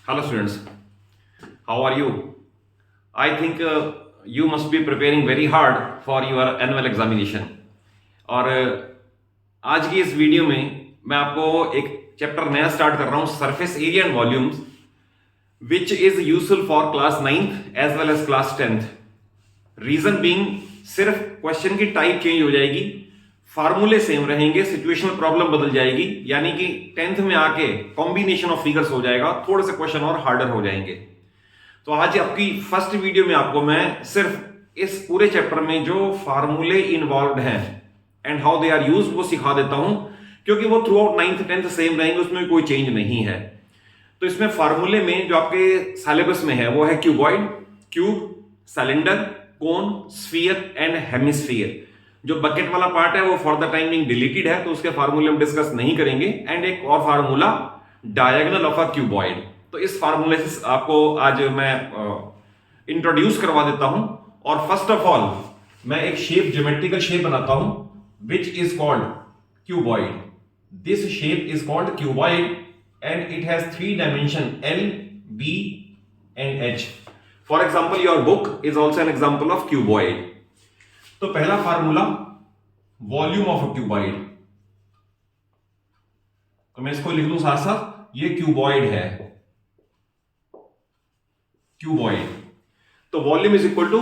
Hello, students. How are you? I think you must be preparing very hard for your annual examination. और आज की इस video में मैं आपको एक चैप्टर नया स्टार्ट कर रहा हूँ, surface area and volumes, which is useful for class 9th as well as class 10th. Reason being, सिर्फ क्वेश्चन की टाइप चेंज हो जाएगी, फार्मूले सेम रहेंगे, सिचुएशनल प्रॉब्लम बदल जाएगी, यानी कि 10th में आके कॉम्बिनेशन ऑफ फिगर्स हो जाएगा, थोड़े से क्वेश्चन और हार्डर हो जाएंगे. तो आज आपकी फर्स्ट वीडियो में आपको मैं सिर्फ इस पूरे चैप्टर में जो फार्मूले इन्वॉल्व हैं and how they are used वो सिखा देता हूं, क्योंकि वो through out 9th 10th same रहेंगे, उसमें कोई चेंज नहीं है. तो इसमें फार्मूले में जो आपके सिलेबस में है वो है cuboid, cube, cylinder, cone, sphere and hemisphere. जो बकेट वाला पार्ट है वो for the time being deleted है, तो उसके फार्मूले हम डिस्कस नहीं करेंगे. एंड एक और formula, diagonal of a cuboid. तो इस फार्मूले से आपको आज मैं इंट्रोड्यूस करवा देता हूं. और फर्स्ट ऑफ ऑल मैं एक शेप, ज्योमेट्रिकल शेप बनाता हूं which is called cuboid. This shape is called cuboid and it has 3 dimension L, B and H. For example your book is also an example of cuboid. तो पहला formula, volume of a cuboid. तो मैं इसको लिख दूं साथ साथ, ये क्यूबॉइड है, क्यूबॉइड. तो volume is equal to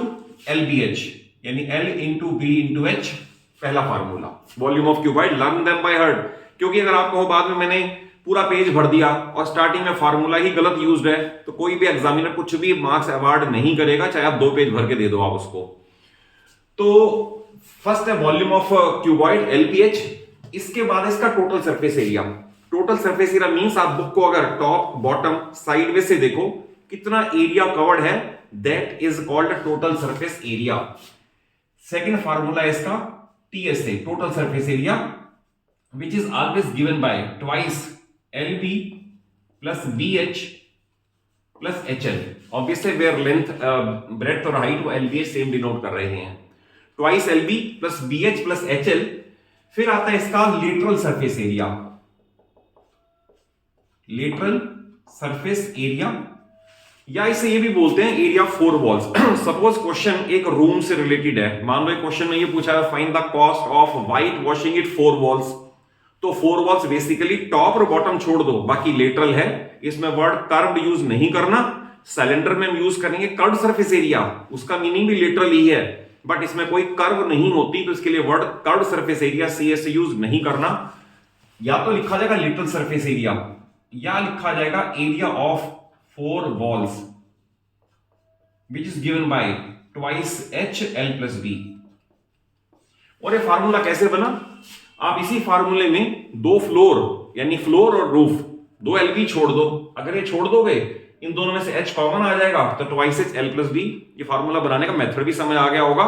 LBH, यानी L into B into H. पहला formula volume of cuboid. Learn them by heart, क्योंकि अगर आपको बाद में मैंने पूरा पेज भर दिया और स्टार्टिंग में फार्मूला ही गलत यूज्ड है, तो कोई भी एग्जामिनर कुछ भी मार्क्स अवार्ड नहीं करेगा, चाहे आप 2 पेज भर के दे दो आप उसको. तो फर्स्ट है वॉल्यूम ऑफ क्यूबॉइड, LBH. इसके बाद इसका total surface area. Total surface area means आप बुक को अगर टॉप बॉटम साइडवेज से देखो, कितना एरिया कवर्ड है, that is called total surface area. Second formula है इसका TSA, total surface area, which is always given by twice LB plus BH plus HL. Obviously where length, breadth और height वो LBH same denote कर रहे हैं. Twice LB plus BH plus HL. फिर आता है इसका lateral surface area. Lateral surface area, या इसे ये भी बोलते हैं area four walls. Suppose question एक रूम से रिलेटेड है. मान लो एक क्वेश्चन में ये पूछा है, find the cost of white washing it 4 walls. तो 4 वॉल्स बेसिकली टॉप और बॉटम छोड़ दो, बाकी लेटरल है. इसमें वर्ड कर्व्ड यूज नहीं करना. सिलेंडर में हम यूज करेंगे कर्व्ड सरफेस एरिया, उसका मीनिंग भी लिटरल ही है, बट इसमें कोई कर्व नहीं होती, तो इसके लिए word curved surface area CS use नहीं करना. या तो लिखा जाएगा लिटरल सरफेस एरिया, या लिखा जाएगा area of 4 walls which is given by twice H L plus B. और ये फार्मूला कैसे बना? आप इसी फार्मूले में 2 फ्लोर, यानी फ्लोर और रूफ, 2 LB छोड़ दो. अगर ये छोड़ दोगे, इन दोनों में से H कॉमन आ जाएगा, तो twice H L plus B. ये फार्मूला बनाने का मेथड भी समझ आ गया होगा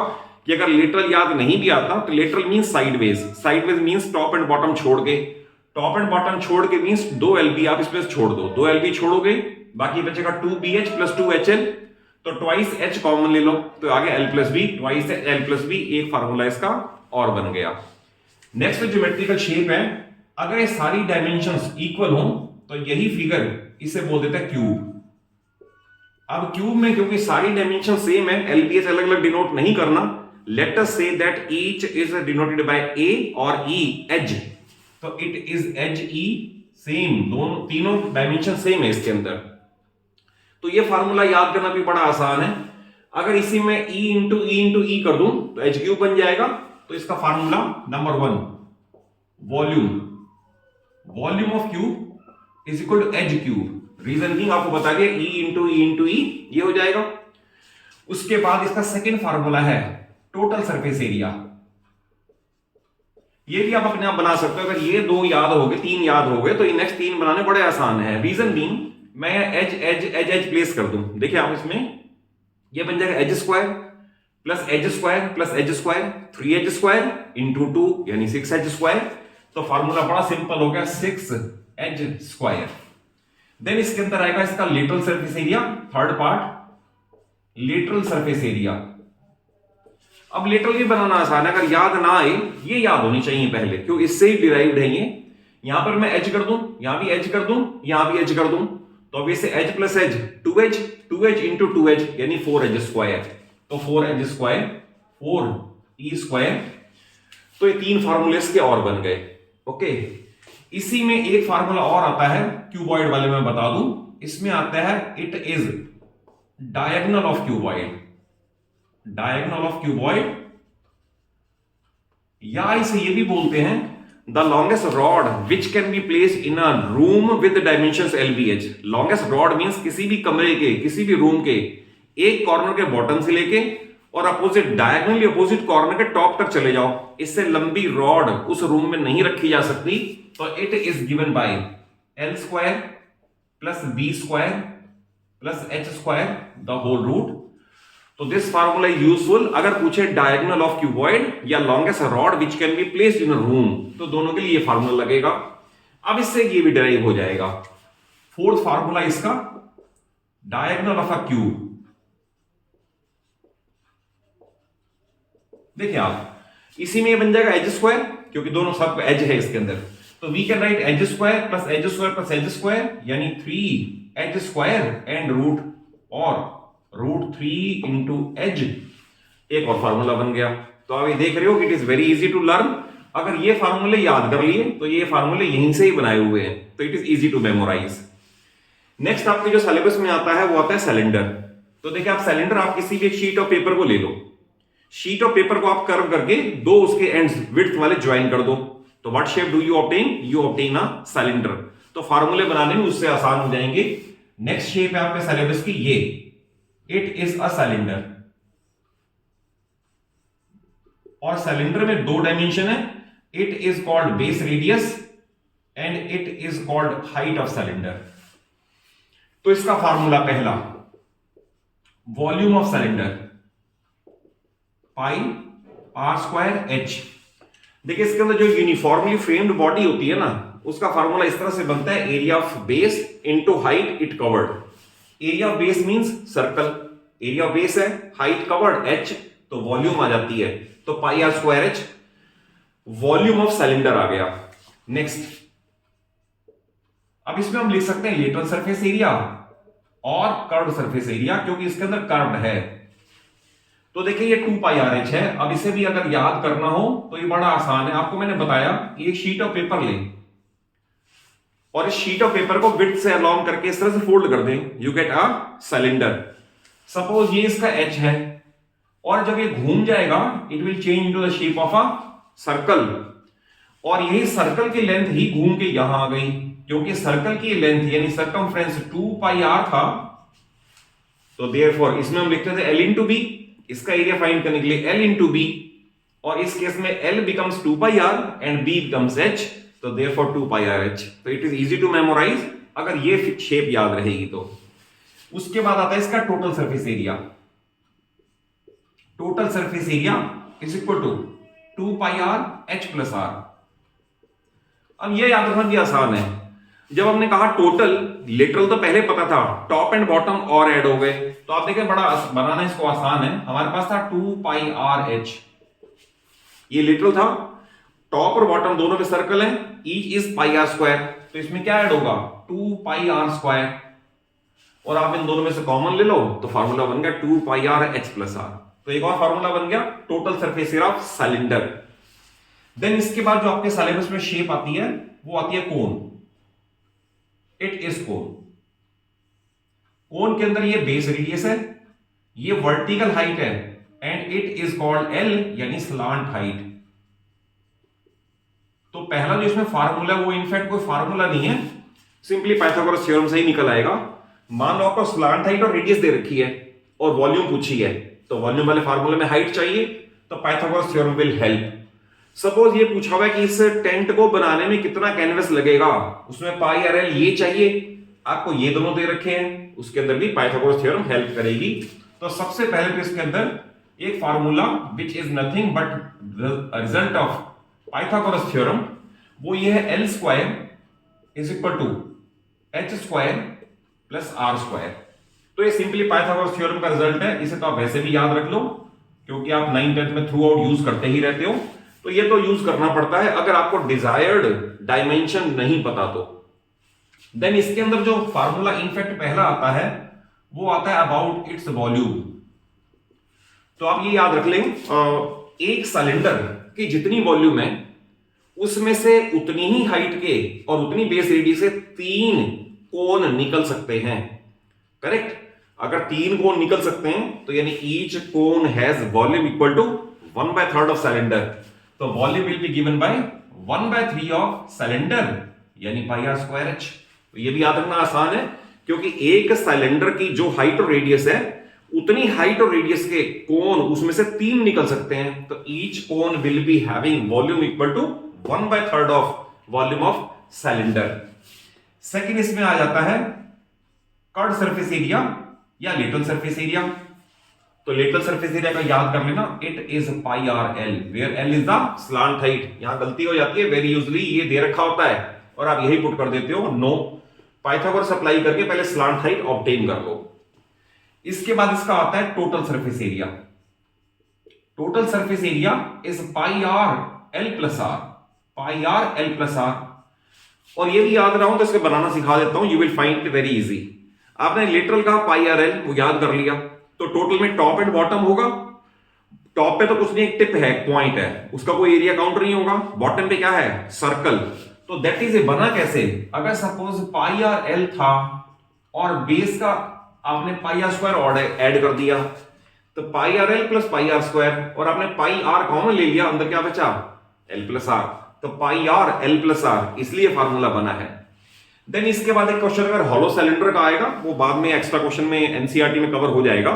कि अगर लेटरल याद नहीं भी आता तो lateral means sideways, sideways means top and bottom छोड़ के, टॉप एंड बॉटम छोड़ के मींस 2 LB आप इसमें छोड़ दो. 2 LB छोड़ोगे, बाकी बचेगा 2BH plus 2HL. तो ट्वाइस H कॉमन ले लो, तो आगे L plus B, twice L plus B. एक फार्मूला इसका और बन गया. नेक्स्ट ज्योमेट्रिकल शेप है. अगर ये सारी डायमेंशंस इक्वल हो तो यही फिगर इसे बोल देते हैं क्यूब. अब क्यूब में क्योंकि सारी डायमेंशन सेम है, LBH अलग अलग डिनोट नहीं करना. Let us say that each is denoted by A और E, एज. तो it is edge E, same, दोनों तीनों डायमेंशन सेम है इसके अंदर. तो ये फार्मूला याद करना भी बड़ा आसान है. अगर इसी में E इंटू E कर दूं तो H क्यूब बन जाएगा. तो इसका formula number 1, volume, volume of cube is equal to H cube. Reason भी आपको बता दिया, E इंटू E ये हो जाएगा. उसके बाद इसका सेकेंड फार्मूला है टोटल सरफेस एरिया. ये भी आप अपने आप बना सकते हो. अगर ये 2 याद हो गए, 3 याद हो गए, तो ये नेक्स्ट 3 बनाने बड़े आसान है. रीजन भी मैं एज प्लेस कर दूं. देखिए आप इसमें ये बन जाएगा edge square plus edge square plus edge square, 3H square into 2 यानी 6H स्क्वायर. तो फार्मूला बड़ा सिंपल हो गया, 6H स्क्वायर. देन इसके अंदर आएगा इसका lateral surface area, third part, lateral surface area. अब लेटरल भी बनाना आसान है. अगर याद ना आए, ये याद होनी चाहिए पहले, क्यों इससे ही डिराइव्ड है ये. यहां पर मैं H कर दूं, यहां भी H कर दूं, यहां भी H कर दूं, तो अब इसे H plus H 2h, 2h into 2h यानी 4h स्क्वायर, तो 4h स्क्वायर 4e स्क्वायर। तो ये 3 फार्मूले इसके और बन गए। ओके, इसी में एक फार्मूला और आता है क्यूबॉइड वाले में बता दूं, इसमें आता है it is diagonal of cuboid, diagonal of cuboid, या इसे ये भी बोलते हैं the longest rod which can B place in a room with dimensions LBH। Longest rod means किसी भी कमरे के, किसी भी रूम के एक कॉर्नर के बॉटम से लेके और अपोजिट डायगोनली अपोजिट कॉर्नर के टॉप तक चले जाओ, इससे लंबी रॉड उस रूम में नहीं रखी जा सकती। तो it is given by L square plus B square plus H square the whole root. तो दिस फार्मूला इज यूजफुल अगर पूछे डायगोनल ऑफ क्यूबॉइड या longest rod which can be placed in a room, तो दोनों के लिए ये formula लगेगा। अब इससे ये भी डिराइव हो जाएगा। फोर्थ फार्मूला इसका डायगोनल ऑफ अ क्यूब। देखिए आप, इसी में ये बन जाएगा एच स्क्वायर, क्योंकि दोनों सब एज है इसके अंदर, तो we can write H square plus H square plus H square यानी 3h square and root 3 into edge. एक और फार्मूला बन गया। तो आप ये देख रहे हो कि it is very easy to learn. अगर ये फार्मूले याद कर लिए तो ये फार्मूले यहीं से ही बनाए हुए हैं, तो it is easy to memorise. Next आपके जो सिलेबस में आता है वो आता है सिलेंडर। तो देखिए आप सिलेंडर, आप किसी भी एक शीट ऑफ पेपर को ले लो, शीट ऑफ पेपर को आप कर्व करके दो उसके एंड्स विड्थ वाले ज्वाइन कर दो, तो what shape do you obtain? You obtain a cylinder. तो फार्मूले बनाने में उससे आसान हो जाएंगे। नेक्स्ट शेप है आपके सिलेबस की ये, इट इज अ सिलेंडर, और सिलेंडर में 2 डायमेंशन है, it is called base radius and it is called height of cylinder. तो इसका फार्मूला पहला, volume of cylinder pi are square H. देखिए इसके अंदर जो यूनिफॉर्मली फ्रेम्ड बॉडी होती है ना, उसका फार्मूला इस तरह से बनता है, area of base into height it covered. Area of base means circle, area of base है, हाइट कवर्ड एच, तो वॉल्यूम आ जाती है, तो pi are square H, volume of cylinder आ गया। नेक्स्ट, अब इसमें हम लिख सकते हैं लेटरल सरफेस एरिया और कर्व्ड सरफेस एरिया, क्योंकि इसके अंदर कर्व्ड है। तो देखिए ये 2 पाई आर एच है। अब इसे भी अगर याद करना हो तो ये बड़ा आसान है। आपको मैंने बताया एक शीट ऑफ पेपर लें और इस शीट ऑफ पेपर को विड्थ से अलोंग करके इस तरह से फोल्ड कर दें, you get a cylinder. Suppose ये इसका एच है और जब ये घूम जाएगा it will change into the shape of a circle, और यही सर्कल की लेंथ ही घूम के यहां आ गई, क्योंकि सर्कल की लेंथ यानी सर्कमफ्रेंस 2 पाई आर था। तो देयरफॉर इसमें हम लिखते थे L इंटू बी, इसका एरिया फाइंड करने के लिए L इंटू बी, और इस केस में L becomes 2 pi R and B becomes H, तो देयरफॉर 2 पाई आर H। तो it is easy to memorise अगर ये शेप याद रहेगी तो। उसके बाद आता है इसका total surface area. Total surface area is equal to 2 pi R H plus R. अब ये याद रखना कि आसान है। जब हमने कहा टोटल, लिटरल तो पहले पता था, टॉप एंड बॉटम और ऐड हो गए, तो आप देखें बड़ा बनाना इसको आसान है। हमारे पास था 2 पाई आर एच, ये लिटरल था, टॉप और बॉटम दोनों पे सर्कल है, each is pi are square, तो इसमें क्या ऐड होगा 2 पाई आर स्क्वायर, और आप इन दोनों में से कॉमन ले लो तो फार्मूला बन गया 2 pi R H plus R. तो एक और फार्मूला बन गया total surface area of cylinder. Then इसके बाद जो आपके सिलेबस में शेप आती है वो आती है कोन। इट इज कोन। कोन के अंदर ये बेस रेडियस है, ये वर्टिकल हाइट है, and it is called L यानी स्लांट हाइट। तो पहला जो इसमें फार्मूला वो इनफैक्ट कोई फार्मूला नहीं है, सिंपली पाइथागोरस थ्योरम से ही निकल आएगा। मान लो आपको स्लांट हाइट और रेडियस दे रखी है और वॉल्यूम पूछी है, तो वॉल्यूम वाले फार्मूले में हाइट चाहिए, तो Pythagoras theorem will help. Suppose ये पूछा हुआ है कि इस टेंट को बनाने में कितना कैनवस लगेगा, उसमें पाई आर एल ये चाहिए, आपको ये दोनों दे रखे हैं, उसके अंदर भी पाइथागोरस थ्योरम हेल्प करेगी। तो सबसे पहले तो इसके अंदर एक formula which is nothing but result of Pythagoras theorem, वो ये है L square is equal to H square plus R square. तो ये सिंपली पाइथागोरस थ्योरम का रिजल्ट है। इसे तो आप वैसे भी याद रख लो क्योंकि आप 9th 10th में थ्रू आउट यूज करते ही रहते हो, तो ये तो यूज करना पड़ता है अगर आपको डिजायर्ड डायमेंशन नहीं पता तो। देन इसके अंदर जो फार्मूला इनफैक्ट पहला आता है वो आता है अबाउट इट्स वॉल्यूम। तो आप ये याद रख लें, एक सिलेंडर की जितनी वॉल्यूम है उसमें से उतनी ही हाइट के और उतनी बेस रेडियस से 3 कोन निकल सकते हैं। करेक्ट? अगर 3 कोन निकल सकते हैं तो यानी each cone has volume equal to 1/3 of cylinder. तो volume will be given by 1/3 of cylinder यानी पाई आर स्क्वायर एच। तो ये भी याद रखना आसान है क्योंकि एक सिलेंडर की जो हाइट और रेडियस है उतनी हाइट और रेडियस के कोन उसमें से 3 निकल सकते हैं। तो each cone will be having volume equal to 1/3 of volume of cylinder. Second इसमें आ जाता है कर्व्ड सरफेस एरिया या लेटरल सरफेस एरिया। तो लेटरल सरफेस एरिया का याद कर लेना, it is pi are L, where L is the slant height. यहां गलती हो जाती है, वेरी यूजली ये दे रखा होता है और आप यही पुट कर देते हो। नो, पाइथागोरस अप्लाई करके पहले स्लांट हाइट ऑब्टेन कर लो। इसके बाद इसका आता है total surface area. Total surface area is pi R L plus R, pi R L plus R. और ये भी याद रहा हूं तो इसको बनाना सिखा देता हूं, you will find it very easy. आपने लेटरल का पाई आर एल वो याद कर लिया, तो टोटल में टॉप एंड बॉटम होगा। टॉप पे तो कुछ नहीं, एक टिप है, एक पॉइंट है, उसका कोई एरिया काउंट नहीं होगा। बॉटम पे क्या है? सर्कल। तो दैट इज ए बना कैसे? अगर सपोज पाई आर एल था और बेस का आपने पाई आर स्क्वायर ऐड कर दिया, तो pi R L plus pi are square, और आपने पाई आर कॉमन ले लिया, अंदर क्या बचा? L plus R. तो pi R L plus R, इसलिए फार्मूला बना है। देन इसके बाद एक क्वेश्चन अगर हॉलो सिलेंडर का आएगा, वो बाद में एक्स्ट्रा क्वेश्चन में एनसीईआरटी में कवर हो जाएगा।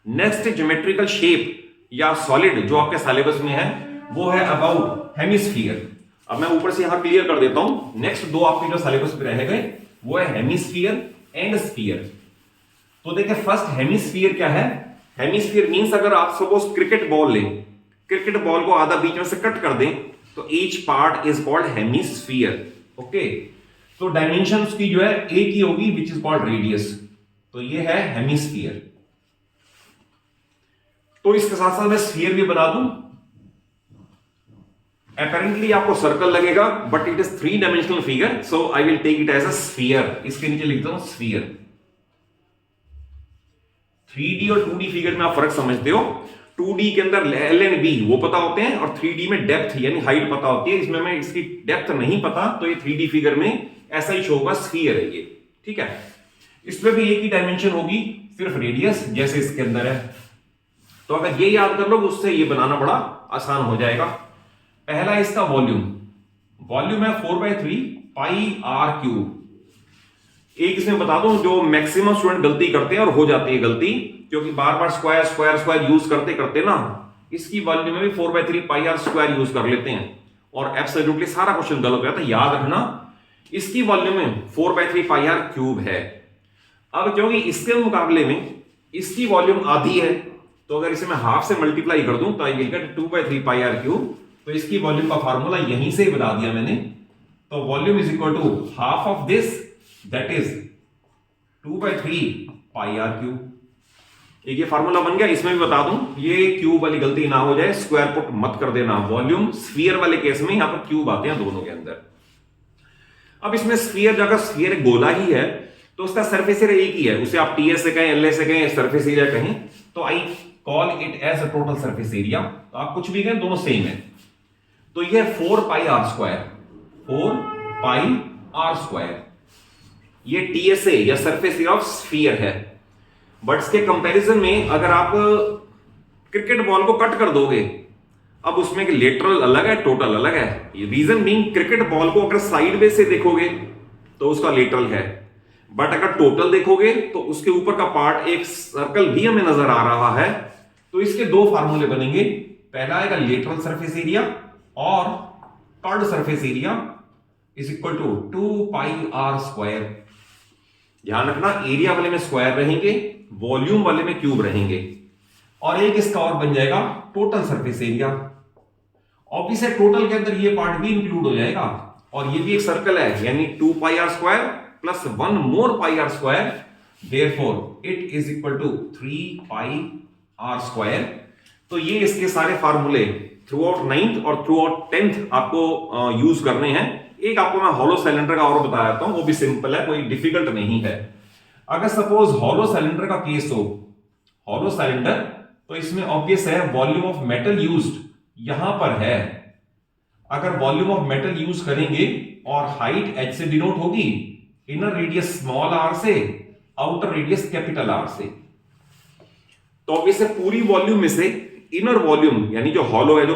नेक्स्ट ज्योमेट्रिकल शेप या सॉलिड जो आपके सिलेबस में है वो है अबाउट हेमिस्फीयर। अब मैं ऊपर से यहां क्लियर कर देता हूं, नेक्स्ट दो आपके जो सिलेबस में रह गए वो है हेमिस्फीयर एंड स्फीयर। तो देखिए फर्स्ट हेमिस्फीयर क्या है? हेमिस्फीयर मींस अगर आप सपोज क्रिकेट बॉल लें, क्रिकेट बॉल को आधा बीच में से कट कर दें तो each part is called hemisphere. Okay, तो डायमेंशन की जो है एक ही होगी, विच इज कॉल्ड रेडियस। तो ये है हेमिस्फीयर। तो इसके साथ साथ मैं स्फीयर भी बना दूं। अपेरेंटली आपको सर्कल लगेगा but it is 3 dimensional figure, so I will take it as a sphere. इसके नीचे लिखता हूं स्फीयर। 3D और 2D फिगर में आप फर्क समझते हो। 2D के अंदर एल एंड बी वो पता होते हैं और 3D में डेप्थ यानी हाइट पता होती है। इसमें मैं इसकी डेप्थ नहीं पता, तो ये 3D फिगर में ऐसा ही शो होगा, स्फीयर है ये। ठीक है, इसमें भी एक ही डायमेंशन होगी, सिर्फ रेडियस जैसे इसके अंदर है। तो अगर ये याद कर लो उससे ये बनाना बड़ा आसान हो जाएगा। पहला इसका वॉल्यूम, वॉल्यूम है 4/3 पाई आर क्यूब। एक इसमें बता दूं जो मैक्सिमम स्टूडेंट गलती करते हैं और हो जाती है गलती, क्योंकि बार bar square square square use करते करते ना इसकी वॉल्यूम में भी 4/3 पाई आर स्क्वायर यूज कर लेते हैं और एब्सोल्युटली सारा क्वेश्चन गलत हो जाता है। याद रखना इसकी वॉल्यूम में 4/3 पाई आर क्यूब है। अब क्योंकि इसके मुकाबले में इसकी वॉल्यूम आधी है, तो अगर इसे मैं हाफ से मल्टीप्लाई कर दूं तो I will get 2/3 pi R cube. तो इसकी वॉल्यूम का फार्मूला यहीं से ही बता दिया मैंने। तो volume is equal to half of this, that is 2/3 pi R cube. एक ये फार्मूला बन गया। इसमें भी बता दूं ये क्यूब वाली गलती ना हो जाए, स्क्वायर पुट मत कर देना। वॉल्यूम स्फीयर वाले केस में यहां पर क्यूब आते हैं दोनों के अंदर। अब इसमें स्फीयर जाकर स्फीयर गोला ही है तो उसका सरफेस एरिया एक ही है, उसे आप टीएस से कहें, एलए से कहें, सरफेस एरिया कहें, तो I call it as a total surface area. तो आप कुछ भी कहें दोनों सेम है। तो ये 4 pi are square, 4 pi are square, ये टीएसए या सरफेस एरिया ऑफ स्फीयर है। बट इसके कंपैरिजन में अगर आप क्रिकेट बॉल को कट कर दोगे, अब उसमें लेटरल अलग है, टोटल अलग है। रीजन बीइंग क्रिकेट बॉल को अगर साइड वे से देखोगे तो उसका लेटरल है, बट अगर टोटल देखोगे तो उसके ऊपर का पार्ट एक सर्कल भी हमें नजर आ रहा है। तो इसके दो फार्मूले बनेंगे। पहला आएगा लेटरल सरफेस एरिया और curved surface area is equal to 2 pi are square. ध्यान रखना एरिया वाले में स्क्वायर रहेंगे, वॉल्यूम वाले में क्यूब रहेंगे। और एक इसका और बन जाएगा total surface area. Obviously total के अंदर ये पार्ट भी इंक्लूड हो जाएगा और ये भी एक सर्कल है, यानी 2 pi are square plus 1 more pi are square, therefore it is equal to 3 pi are square. तो ये इसके सारे फार्मूले थ्रू आउट 9th और थ्रू आउट 10th आपको यूज करने हैं एक आपको मैं हॉलो सिलेंडर का और बता देता हूं, वो भी सिंपल है, कोई डिफिकल्ट नहीं है। अगर सपोज हॉलो सिलेंडर का केस हो, हॉलो सिलेंडर, तो इसमें ऑब्वियस है वॉल्यूम ऑफ मेटल यूज्ड यहां पर है। अगर वॉल्यूम ऑफ मेटल यूज करेंगे और हाइट h से डिनोट होगी, इनर रेडियस स्मॉल r से, आउटर रेडियस कैपिटल R से। तो ऑब्वियस है पूरी वॉल्यूम में से इनर वॉल्यूम यानी जो हॉलो है, जो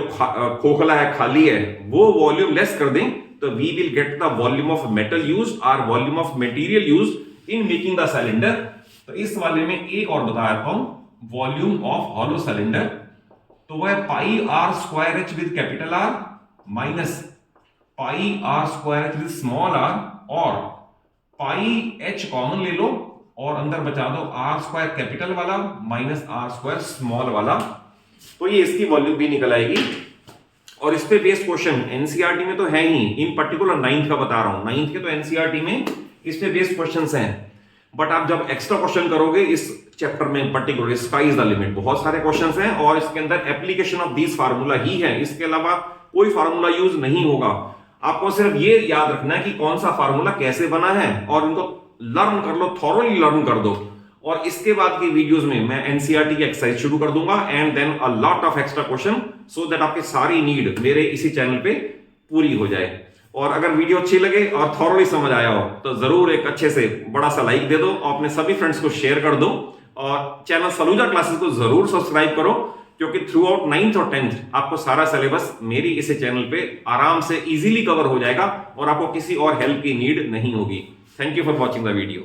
खोखला है, खाली है, वो वॉल्यूम लेस कर दें तो we will get the volume of metal used और volume of material used in making the cylinder. तो इस वाले में एक और बता देता हूं, वॉल्यूम ऑफ हॉलो सिलेंडर तो वह पाई r square h with capital R minus pi r square h with small r, और पाई h कॉमन ले लो और अंदर बचा दो r स्क्वायर कैपिटल वाला माइनस r स्क्वायर स्मॉल वाला, तो ये इसकी वॉल्यूम भी निकल आएगी। और इस पे बेस्ड क्वेश्चन एनसीईआरटी में तो है ही, इन पर्टिकुलर 9th का बता रहा हूं, 9th के तो एनसीईआरटी में इस पे बेस्ड क्वेश्चंस हैं। बट आप जब एक्स्ट्रा क्वेश्चन करोगे इस चैप्टर में particular, sky is the limit, बहुत सारे क्वेश्चंस हैं और इसके अंदर एप्लीकेशन ऑफ दिस फार्मूला ही है, इसके अलावा कोई फार्मूला यूज नहीं होगा। आपको सिर्फ ये याद रखना है कि कौन सा फार्मूला कैसे बना है और इनको लर्न कर लो, थॉरोली लर्न कर दो। और इसके बाद की वीडियोस में मैं एनसीईआरटी की एक्सरसाइज शुरू कर दूंगा and then a lot of extra question, so that आपकी सारी नीड मेरे इसी चैनल पे पूरी हो जाए। और अगर वीडियो अच्छी लगे और थॉरोली समझ आया हो तो जरूर एक अच्छे से बड़ा सा लाइक दे दो और अपने सभी फ्रेंड्स को शेयर कर दो, और चैनल सलूजा क्लासेस को जरूर सब्सक्राइब करो, क्योंकि थ्रू आउट 9th और 10th आपको सारा सिलेबस मेरी इसी चैनल पे आराम से इजीली कवर हो जाएगा और आपको किसी और हेल्प की नीड नहीं होगी। Thank you for watching the video.